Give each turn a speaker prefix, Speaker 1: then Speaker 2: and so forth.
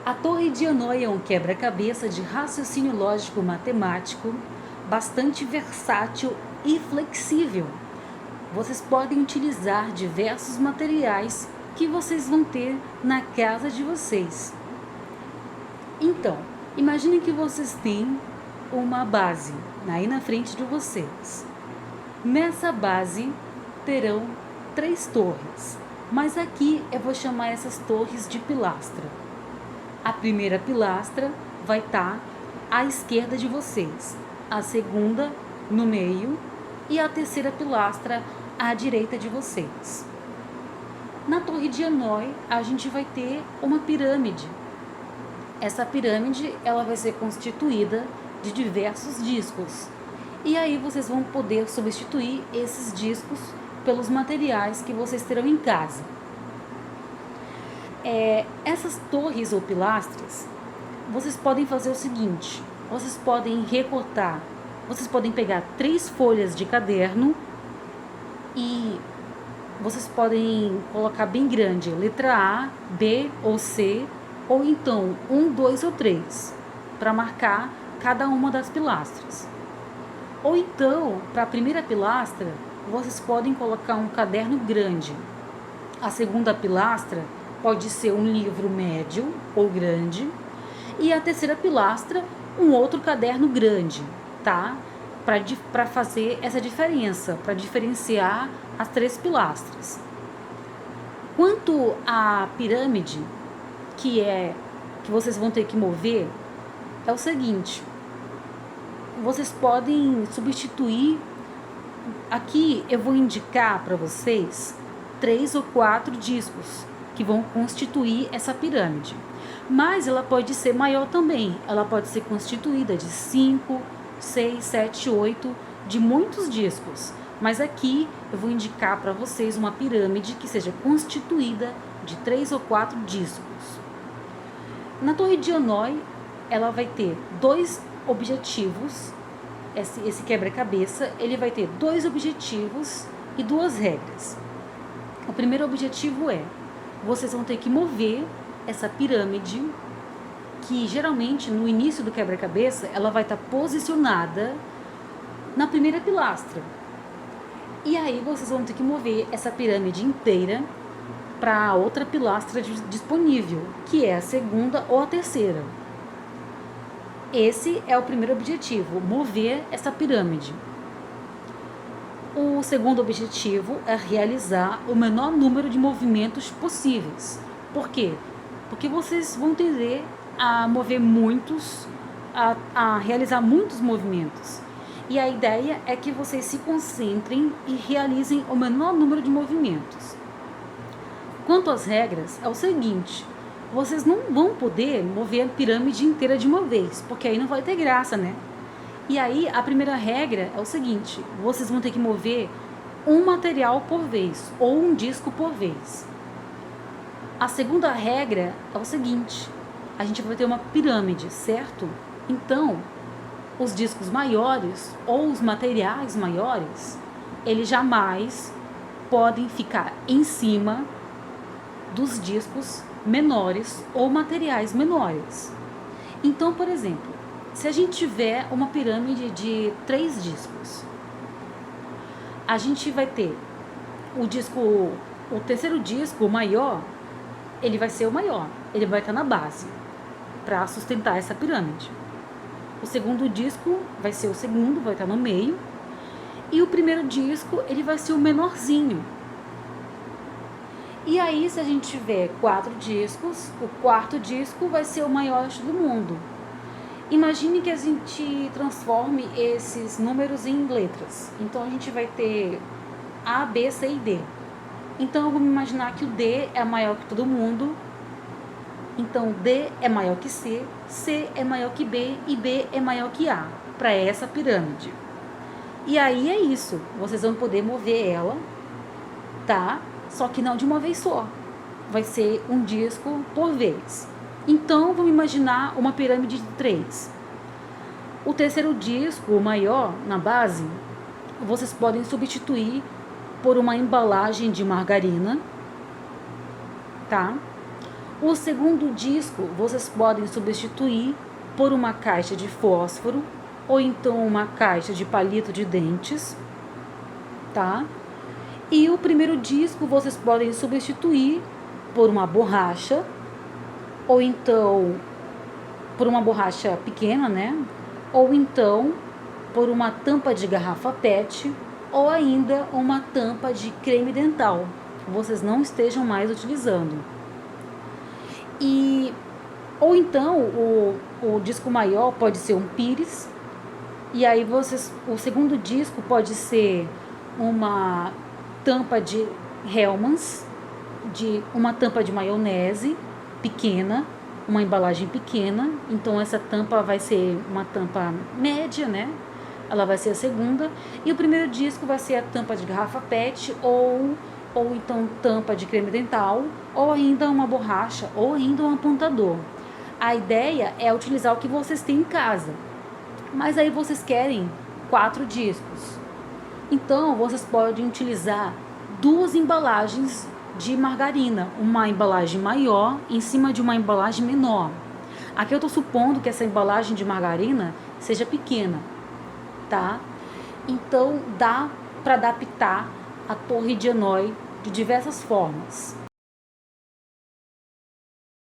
Speaker 1: A Torre de Hanoi é um quebra-cabeça de raciocínio lógico-matemático bastante versátil e flexível. Vocês podem utilizar diversos materiais que vocês vão ter na casa de vocês. Então, imagine que vocês têm uma base aí na frente de vocês. Nessa base terão 3 torres, mas aqui eu vou chamar essas torres de pilastra. A primeira pilastra vai estar à esquerda de vocês, a segunda no meio e a terceira pilastra à direita de vocês. Na Torre de Hanoi, a gente vai ter uma pirâmide. Essa pirâmide ela vai ser constituída de diversos discos. E aí vocês vão poder substituir esses discos pelos materiais que vocês terão em casa. Essas torres ou pilastras, vocês podem fazer o seguinte: vocês podem recortar, vocês podem pegar 3 folhas de caderno e vocês podem colocar bem grande, letra A, B ou C, ou então 1, 2 ou 3, para marcar cada uma das pilastras. Ou então, para a primeira pilastra, vocês podem colocar um caderno grande. A segunda pilastra pode ser um livro médio ou grande. E a terceira pilastra, um outro caderno grande, tá? Para fazer essa diferença, para diferenciar as 3 pilastras. Quanto à pirâmide, que vocês vão ter que mover, é o seguinte: vocês podem substituir. Aqui eu vou indicar para vocês 3 ou 4 discos que vão constituir essa pirâmide. Mas ela pode ser maior também. Ela pode ser constituída de 5, 6, 7, 8, de muitos discos. Mas aqui eu vou indicar para vocês uma pirâmide que seja constituída de 3 ou 4 discos. Na Torre de Hanoi, ela vai ter 2 objetivos. Esse quebra-cabeça, ele vai ter 2 objetivos e 2 regras. O primeiro objetivo é: vocês vão ter que mover essa pirâmide, que geralmente no início do quebra-cabeça ela vai estar posicionada na primeira pilastra. E aí vocês vão ter que mover essa pirâmide inteira para a outra pilastra disponível, que é a segunda ou a terceira. Esse é o primeiro objetivo, mover essa pirâmide. O segundo objetivo é realizar o menor número de movimentos possíveis. Por quê? Porque vocês vão tender a mover muitos, a realizar muitos movimentos. E a ideia é que vocês se concentrem e realizem o menor número de movimentos. Quanto às regras, é o seguinte: vocês não vão poder mover a pirâmide inteira de uma vez, porque aí não vai ter graça, né? E aí, a primeira regra é o seguinte: vocês vão ter que mover um material por vez, ou um disco por vez. A segunda regra é o seguinte: a gente vai ter uma pirâmide, certo? Então, os discos maiores, ou os materiais maiores, eles jamais podem ficar em cima dos discos menores ou materiais menores. Então, por exemplo, se a gente tiver uma pirâmide de 3 discos, a gente vai ter o terceiro disco, o maior, ele vai ser o maior, ele vai estar na base para sustentar essa pirâmide. O segundo disco vai ser o segundo, vai estar no meio, e o primeiro disco ele vai ser o menorzinho. E aí, se a gente tiver 4 discos, o quarto disco vai ser o maior do mundo. Imagine que a gente transforme esses números em letras. Então, a gente vai ter A, B, C e D. Então, eu vou me imaginar que o D é maior que todo mundo. Então, D é maior que C, C é maior que B e B é maior que A, para essa pirâmide. E aí é isso. Vocês vão poder mover ela, tá? Só que não de uma vez só. Vai ser um disco por vez. Então, vamos imaginar uma pirâmide de 3. O terceiro disco, o maior, na base, vocês podem substituir por uma embalagem de margarina, tá? O segundo disco vocês podem substituir por uma caixa de fósforo ou então uma caixa de palito de dentes, tá? E o primeiro disco vocês podem substituir por uma borracha ou então por uma borracha pequena, né? Ou então por uma tampa de garrafa PET ou ainda uma tampa de creme dental que vocês não estejam mais utilizando. Ou então o disco maior pode ser um pires, e aí o segundo disco pode ser uma tampa de Hellmann's, uma tampa de maionese pequena, uma embalagem pequena. Então essa tampa vai ser uma tampa média, né? Ela vai ser a segunda. E o primeiro disco vai ser a tampa de garrafa PET ou então tampa de creme dental, ou ainda uma borracha, ou ainda um apontador. A ideia é utilizar o que vocês têm em casa, mas aí vocês querem 4 discos. Então vocês podem utilizar 2 embalagens de margarina, uma embalagem maior em cima de uma embalagem menor. Aqui eu estou supondo que essa embalagem de margarina seja pequena, tá? Então dá para adaptar a torre de Hanoi de diversas formas.